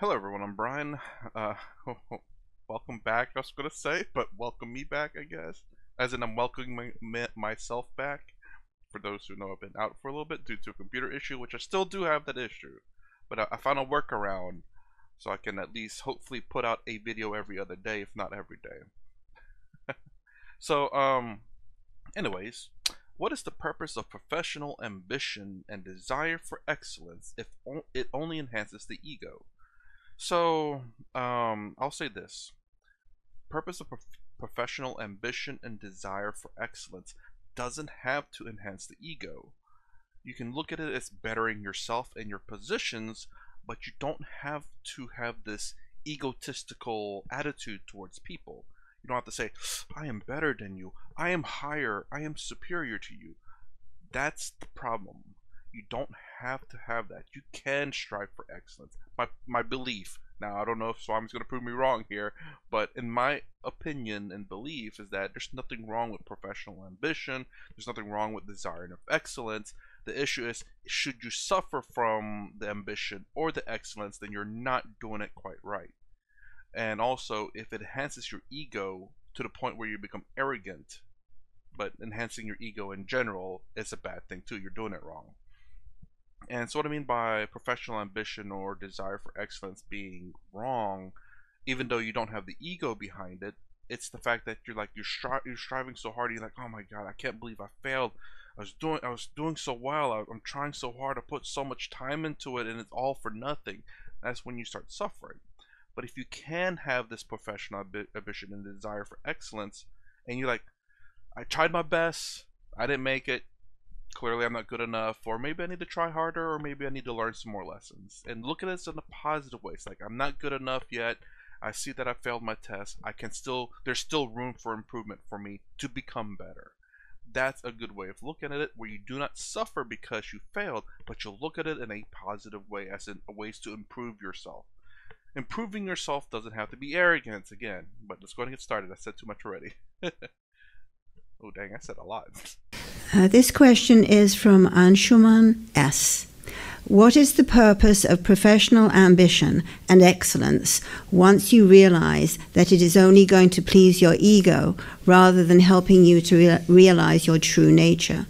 Hello everyone, I'm Brian. Uh, welcome back, I was gonna say, but welcome me back, I guess. As in, I'm welcoming myself back. For those who know, I've been out for a little bit due to a computer issue, which I still do have that issue. But I found a workaround, so I can at least hopefully put out a video every other day, if not every day. So, anyways, what is the purpose of professional ambition and desire for excellence if it only enhances the ego? So, I'll say this. Purpose of professional ambition and desire for excellence doesn't have to enhance the ego. You can look at it as bettering yourself and your positions, but you don't have to have this egotistical attitude towards people. You don't have to say, I am better than you, I am higher, I am superior to you. That's the problem. You don't have to have that. You can strive for excellence. My belief. Now I don't know if Swami's gonna prove me wrong here, but in my opinion and belief is that there's nothing wrong with professional ambition. There's nothing wrong with desiring of excellence. The issue is, should you suffer from the ambition or the excellence, then you're not doing it quite right. And also, if it enhances your ego to the point where you become arrogant, but enhancing your ego in general is a bad thing too. You're doing it wrong. And so what I mean by professional ambition or desire for excellence being wrong, even though you don't have the ego behind it, it's the fact that you're striving so hard. You're like, oh my god, I can't believe I failed. I was doing so well. I'm trying so hard. I put so much time into it, and it's all for nothing. That's when you start suffering. But if you can have this professional ambition and desire for excellence, and you're like, I tried my best, I didn't make it, clearly I'm not good enough, or maybe I need to try harder, or maybe I need to learn some more lessons. And look at this in a positive way. It's like, I'm not good enough yet. I see that I failed my test. There's still room for improvement for me to become better. That's a good way of looking at it, where you do not suffer because you failed, but you look at it in a positive way, as in ways to improve yourself. Improving yourself doesn't have to be arrogance again, but let's go ahead and get started. I said too much already. Oh dang, I said a lot. This question is from Anshuman S. What is the purpose of professional ambition and excellence once you realize that it is only going to please your ego rather than helping you to realize your true nature?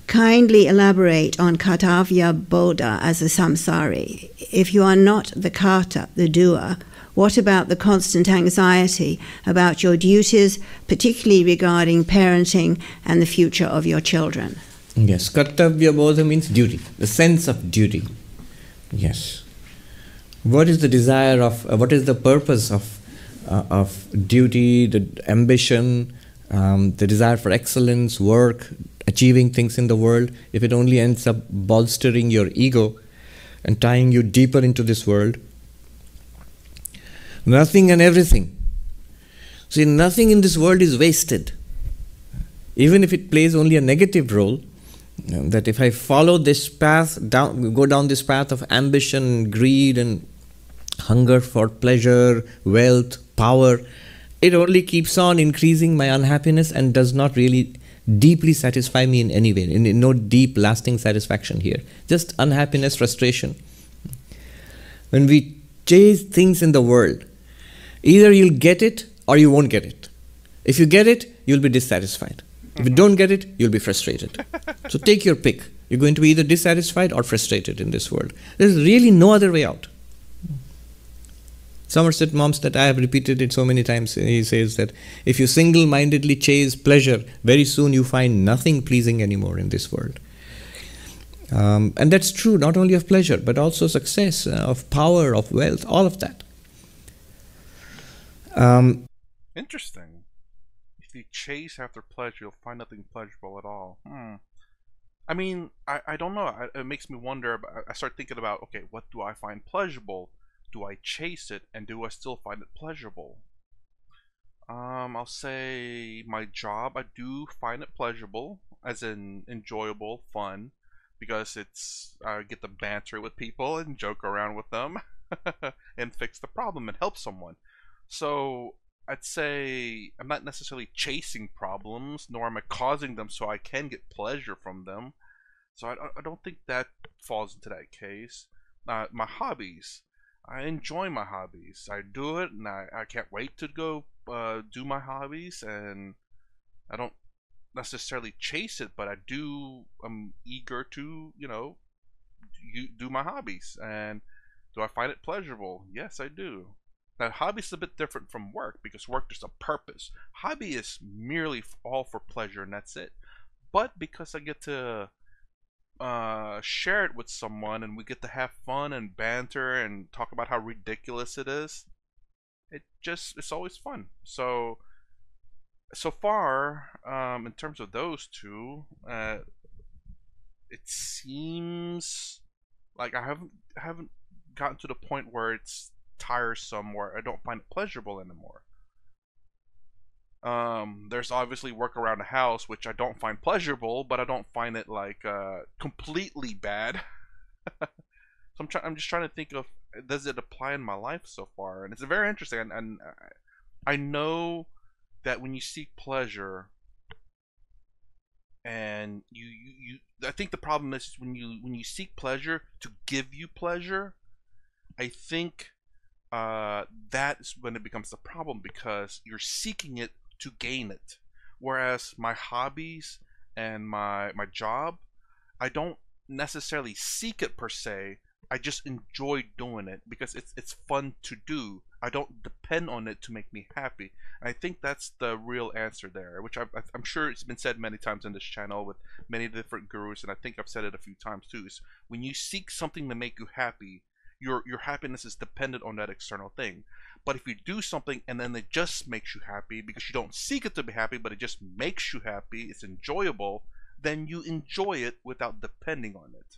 Kindly elaborate on Kartavya Bodha as a samsari. If you are not the karta, the doer, what about the constant anxiety about your duties, particularly regarding parenting and the future of your children? Yes, kartavya bodha means duty, the sense of duty. Yes. What is the desire of, what is the purpose of duty, the ambition, the desire for excellence, work, achieving things in the world, if it only ends up bolstering your ego and tying you deeper into this world? Nothing and everything. See, nothing in this world is wasted. Even if it plays only a negative role, that if I follow this path, go down this path of ambition, greed and hunger for pleasure, wealth, power, it only keeps on increasing my unhappiness and does not really deeply satisfy me in any way, in no deep lasting satisfaction here. Just unhappiness, frustration. When we chase things in the world, either you'll get it or you won't get it. If you get it, you'll be dissatisfied. If you don't get it, you'll be frustrated. So take your pick. You're going to be either dissatisfied or frustrated in this world. There's really no other way out. Somerset Maugham, I have repeated it so many times, he says that if you single-mindedly chase pleasure, very soon you find nothing pleasing anymore in this world. And that's true not only of pleasure, but also success, of power, of wealth, all of that. Interesting. If you chase after pleasure, you'll find nothing pleasurable at all. I mean, I don't know. It makes me wonder. I start thinking about, okay, what do I find pleasurable? Do I chase it, and do I still find it pleasurable? I'll say my job, I do find it pleasurable, as in enjoyable, fun, because I get to banter with people and joke around with them and fix the problem and help someone. So I'd say I'm not necessarily chasing problems, nor am I causing them so I can get pleasure from them. So I don't think that falls into that case. My hobbies. I enjoy my hobbies. I do it, and I can't wait to go do my hobbies. And I don't necessarily chase it, but I do. I'm eager to, do my hobbies. And do I find it pleasurable? Yes, I do. Now, hobby is a bit different from work because work there's a purpose. Hobby is merely all for pleasure, and that's it. But because I get to share it with someone and we get to have fun and banter and talk about how ridiculous it is, it's always fun. So far, in terms of those two, it seems like I haven't gotten to the point where it's tiresome, where I don't find it pleasurable anymore. There's obviously work around the house which I don't find pleasurable, but I don't find it like completely bad. So I'm just trying to think of, does it apply in my life so far, and it's very interesting. And I know that when you seek pleasure, and I think the problem is when you seek pleasure to give you pleasure, I think that's when it becomes the problem, because you're seeking it to gain it. Whereas my hobbies and my job, I don't necessarily seek it per se. I just enjoy doing it because it's fun to do. I don't depend on it to make me happy. And I think that's the real answer there, which I'm sure it's been said many times on this channel with many different gurus, and I think I've said it a few times too. Is when you seek something to make you happy, your happiness is dependent on that external thing. But if you do something and then it just makes you happy because you don't seek it to be happy, but it just makes you happy, it's enjoyable, then you enjoy it without depending on it.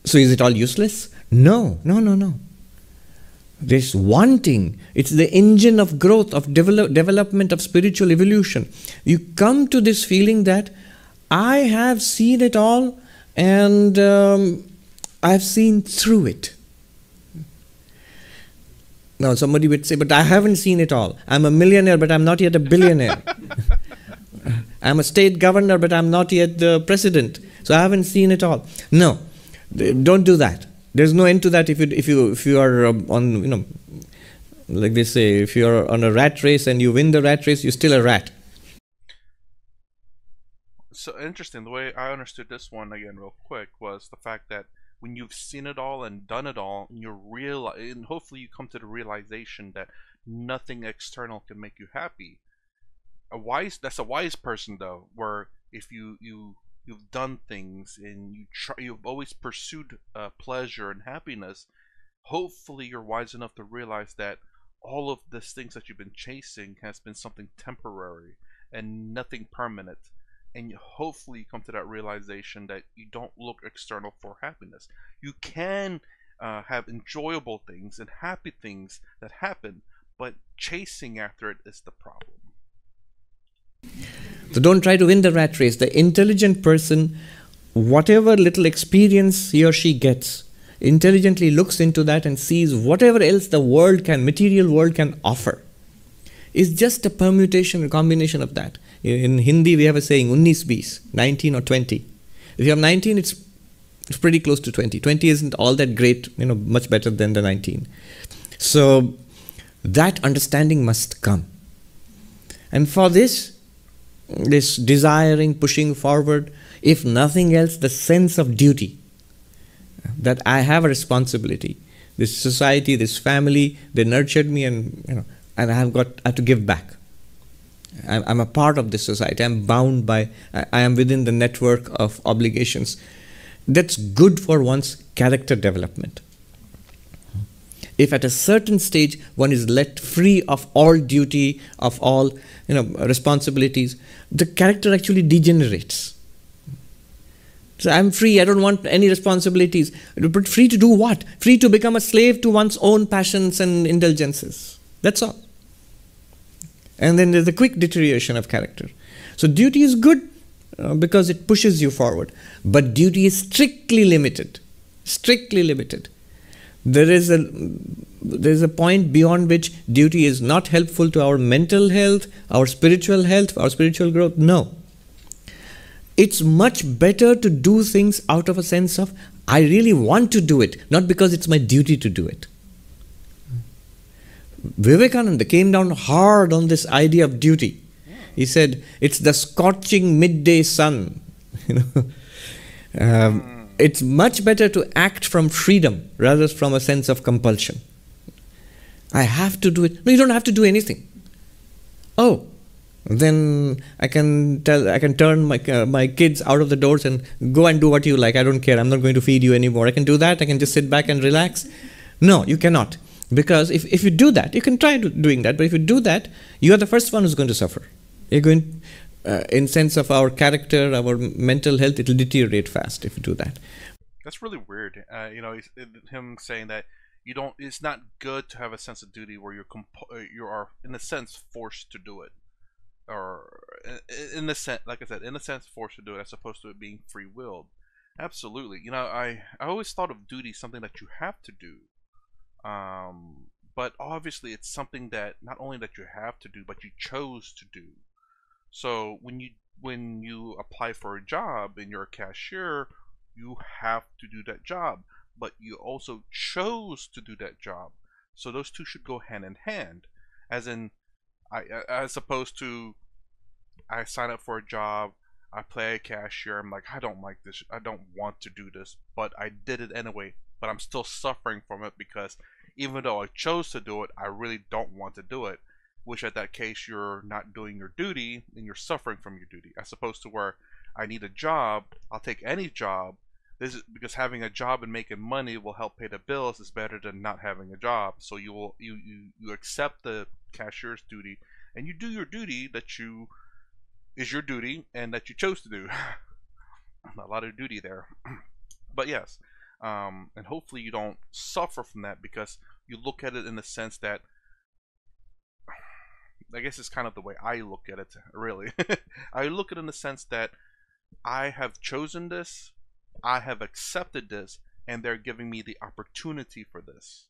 So is it all useless? No, no, no, no. This wanting, it's the engine of growth, of development, of spiritual evolution. You come to this feeling that I have seen it all, and I've seen through it. Now somebody would say, but I haven't seen it all. I'm a millionaire, but I'm not yet a billionaire. I'm a state governor, but I'm not yet the president. So I haven't seen it all. No, don't do that. There's no end to that. If you are on, like they say, if you are on a rat race and you win the rat race, you're still a rat. So interesting. The way I understood this one again, real quick, was the fact that when you've seen it all and done it all, and hopefully you come to the realization that nothing external can make you happy. That's a wise person though, where if you've done things and you've always pursued pleasure and happiness, hopefully you're wise enough to realize that all of these things that you've been chasing has been something temporary and nothing permanent. And hopefully you come to that realization that you don't look external for happiness. You can have enjoyable things and happy things that happen, but chasing after it is the problem. So don't try to win the rat race. The intelligent person, whatever little experience he or she gets, intelligently looks into that and sees whatever else the material world can offer is just a permutation, a combination of that. In Hindi, we have a saying, 19-20, 19 or 20. If you have 19, it's pretty close to 20. 20 isn't all that great, much better than the 19. So that understanding must come. And for this desiring, pushing forward, if nothing else, the sense of duty, that I have a responsibility. This society, this family, they nurtured me, and I have to give back. I'm a part of this society. I'm bound by, I am within the network of obligations. That's good for one's character development. If at a certain stage one is let free of all duty, of all responsibilities, the character actually degenerates. So I'm free, I don't want any responsibilities. But free to do what? Free to become a slave to one's own passions and indulgences. That's all. And then there's a quick deterioration of character. So duty is good because it pushes you forward. But duty is strictly limited. Strictly limited. There is a point beyond which duty is not helpful to our mental health, our spiritual growth. No. It's much better to do things out of a sense of I really want to do it, not because it's my duty to do it. Vivekananda came down hard on this idea of duty. He said, it's the scorching midday sun. It's much better to act from freedom rather than from a sense of compulsion. I have to do it. No, you don't have to do anything. Oh, then I can turn my kids out of the doors and go and do what you like. I don't care. I'm not going to feed you anymore. I can do that. I can just sit back and relax. No, you cannot. Because if you do that, you can try doing that. But if you do that, you are the first one who's going to suffer. You're going, in sense of our character, our mental health, it will deteriorate fast if you do that. That's really weird. Him saying that you don't. It's not good to have a sense of duty where you are in a sense forced to do it, or in the sense, like I said, in a sense forced to do it, as opposed to it being free willed. Absolutely. I always thought of duty something that you have to do. But obviously it's something that not only that you have to do, but you chose to do. So when you apply for a job and you're a cashier, you have to do that job, but you also chose to do that job. So those two should go hand in hand. As in, as opposed to, I sign up for a job, I play a cashier, I'm like, I don't like this, I don't want to do this, but I did it anyway. But I'm still suffering from it because even though I chose to do it, I really don't want to do it. Which at that case, you're not doing your duty and you're suffering from your duty. As opposed to where I need a job, I'll take any job. This is because having a job and making money will help pay the bills is better than not having a job. So you accept the cashier's duty and you do your duty that is your duty and that you chose to do. A lot of duty there. But yes. And hopefully you don't suffer from that because you look at it in the sense that, I guess it's kind of the way I look at it, really. I look at it in the sense that I have chosen this, I have accepted this, and they're giving me the opportunity for this.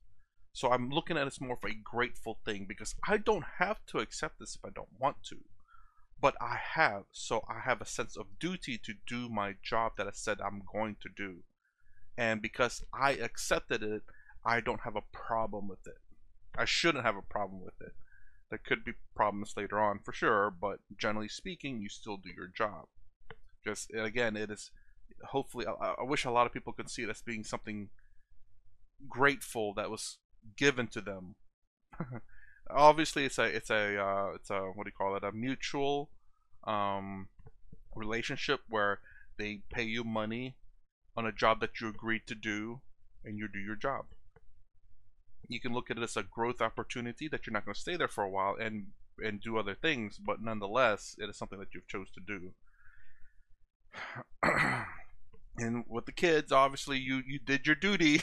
So I'm looking at it as more of a grateful thing because I don't have to accept this if I don't want to. But I have, so I have a sense of duty to do my job that I said I'm going to do. And because I accepted it, I don't have a problem with it. I shouldn't have a problem with it. There could be problems later on for sure, but generally speaking, you still do your job. Just again, it is hopefully. I wish a lot of people could see it as being something grateful that was given to them. Obviously, it's a what do you call it? A mutual relationship where they pay you money on a job that you agreed to do, and you do your job. You can look at it as a growth opportunity that you're not going to stay there for a while and do other things, but nonetheless, it is something that you've chose to do. And with the kids, obviously, you did your duty,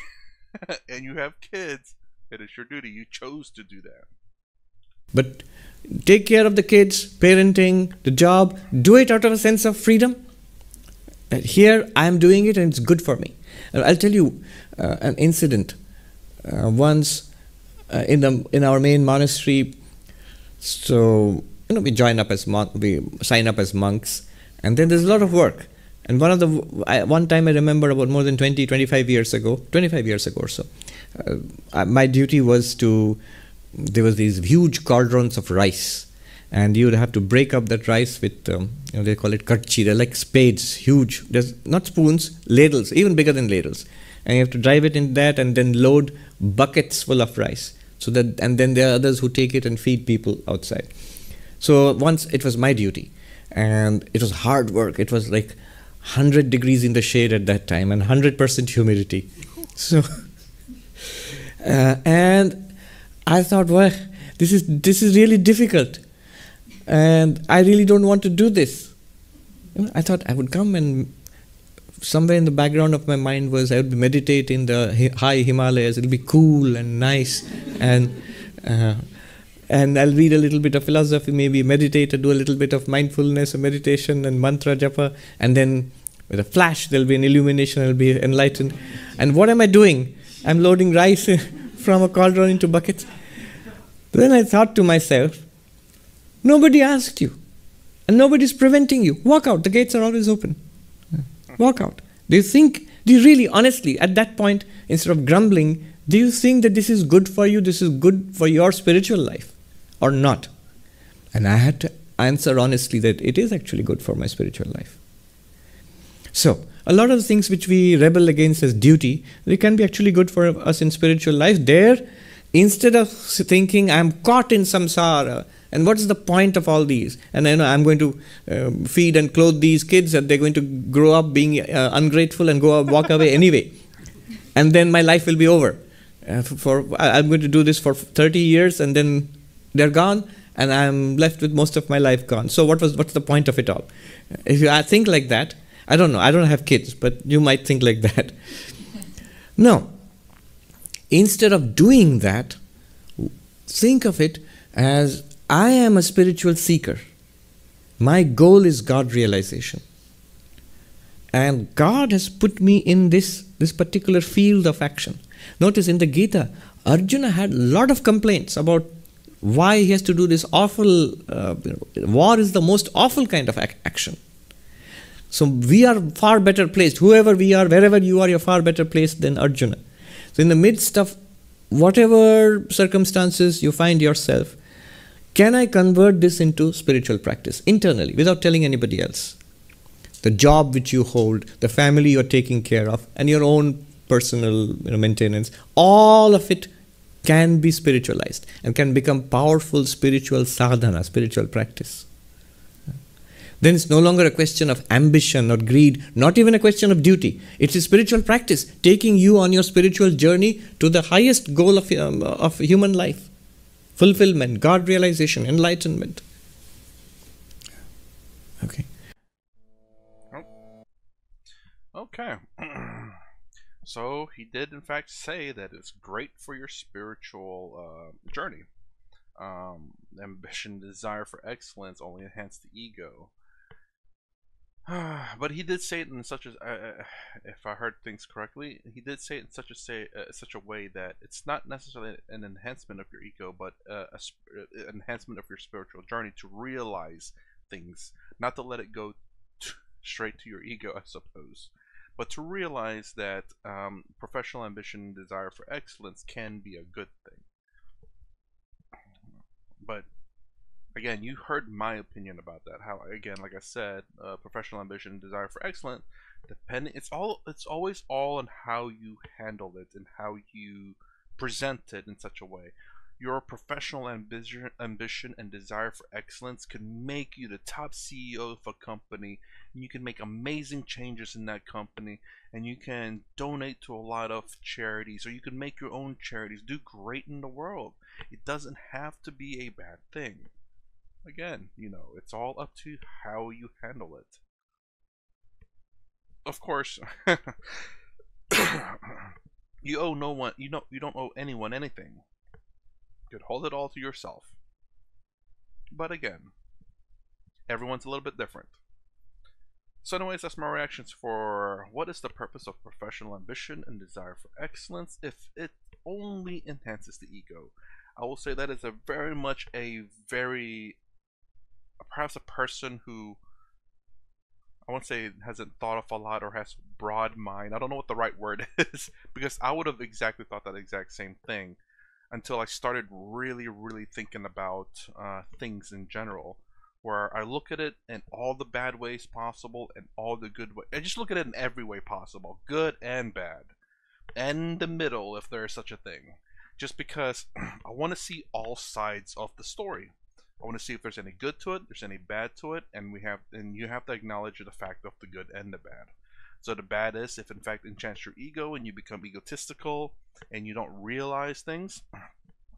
and you have kids. It is your duty. You chose to do that. But take care of the kids, parenting, the job. Do it out of a sense of freedom. Here I am doing it and it's good for me. I'll tell you an incident. Once in our main monastery, so we sign up as monks, and then there's a lot of work. And one time I remember about more than 25 years ago or so, my duty was there was these huge cauldrons of rice. And you would have to break up that rice with, they call it karchi. They're like spades, huge. There's not spoons, ladles, even bigger than ladles. And you have to drive it in that and then load buckets full of rice. And then there are others who take it and feed people outside. So once it was my duty, and it was hard work. It was like 100 degrees in the shade at that time and 100% humidity. So, and I thought, well, this is really difficult. And I really don't want to do this. I thought I would come, and somewhere in the background of my mind was I would meditate in the high Himalayas. It'll be cool and nice, and I'll read a little bit of philosophy, maybe meditate, and do a little bit of mindfulness and meditation and mantra japa, and then with a flash there'll be an illumination. I'll be enlightened. And what am I doing? I'm loading rice from a cauldron into buckets. Then I thought to myself, nobody asked you, and nobody's preventing you. Walk out. The gates are always open. Walk out. Do you think Do you really, honestly, at that point, instead of grumbling, do you think that this is good for you, this is good for your spiritual life, or not? And I had to answer honestly that it is actually good for my spiritual life. So, a lot of the things which we rebel against as duty, they can be actually good for us in spiritual life. There, instead of thinking, I'm caught in samsara, and what is the point of all these? And I'm going to feed and clothe these kids, and they're going to grow up being ungrateful and walk away anyway. And then my life will be over. I'm going to do this for 30 years, and then they're gone, and I'm left with most of my life gone. So what's the point of it all? If you think like that, I don't know, I don't have kids, but you might think like that. No. Instead of doing that, think of it as I am a spiritual seeker. My goal is God realization. And God has put me in this particular field of action. Notice in the Gita, Arjuna had a lot of complaints about why he has to do this awful, war is the most awful kind of action. So we are far better placed. Whoever we are, wherever you are, you're far better placed than Arjuna. So in the midst of whatever circumstances you find yourself, can I convert this into spiritual practice internally without telling anybody else? The job which you hold, the family you're taking care of, and your own personal maintenance, all of it can be spiritualized and can become powerful spiritual sadhana, spiritual practice. Then it's no longer a question of ambition or greed, not even a question of duty. It's a spiritual practice, taking you on your spiritual journey to the highest goal of human life. Fulfillment, God realization, enlightenment. Okay. Okay. So he did in fact say that it's great for your spiritual journey. Ambition, desire for excellence only enhance the ego. But he did say it in such a, if I heard things correctly, he did say it in such a way that it's not necessarily an enhancement of your ego, but an enhancement of your spiritual journey to realize things, not to let it go straight to your ego, I suppose, but to realize that professional ambition and desire for excellence can be a good thing. But again, you heard my opinion about that. How, again, like I said, professional ambition and desire for excellence, it's always all on how you handle it and how you present it in such a way. Your professional ambition and desire for excellence can make you the top CEO of a company, and you can make amazing changes in that company, and you can donate to a lot of charities, or you can make your own charities, do great in the world. It doesn't have to be a bad thing. Again, it's all up to how you handle it. Of course, you owe no one, you don't owe anyone anything. You could hold it all to yourself. But again, everyone's a little bit different. So anyways, that's my reactions for what is the purpose of professional ambition and desire for excellence if it only enhances the ego. I will say that is perhaps a person who, I won't say hasn't thought of a lot or has broad mind. I don't know what the right word is, because I would have exactly thought that exact same thing until I started really thinking about things in general, where I look at it in all the bad ways possible and all the good ways. I just look at it in every way possible, good and bad, and the middle if there is such a thing, just because I want to see all sides of the story. I want to see if there's any good to it, there's any bad to it, and you have to acknowledge the fact of the good and the bad. So the bad is if in fact it enchants your ego and you become egotistical and you don't realize things.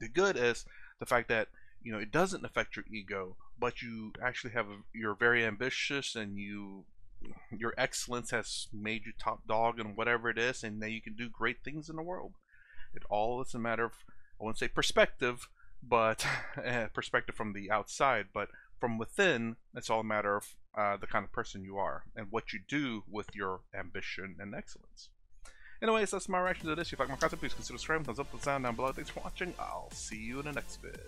The good is the fact that it doesn't affect your ego, but you actually you're very ambitious, and your excellence has made you top dog in whatever it is, and now you can do great things in the world. It all is a matter of, I won't say perspective, but perspective from the outside, but from within, it's all a matter of the kind of person you are and what you do with your ambition and excellence. Anyways, that's my reaction to this. If you like my content, please consider subscribing, thumbs up, thumbs down below. Thanks for watching. I'll see you in the next vid.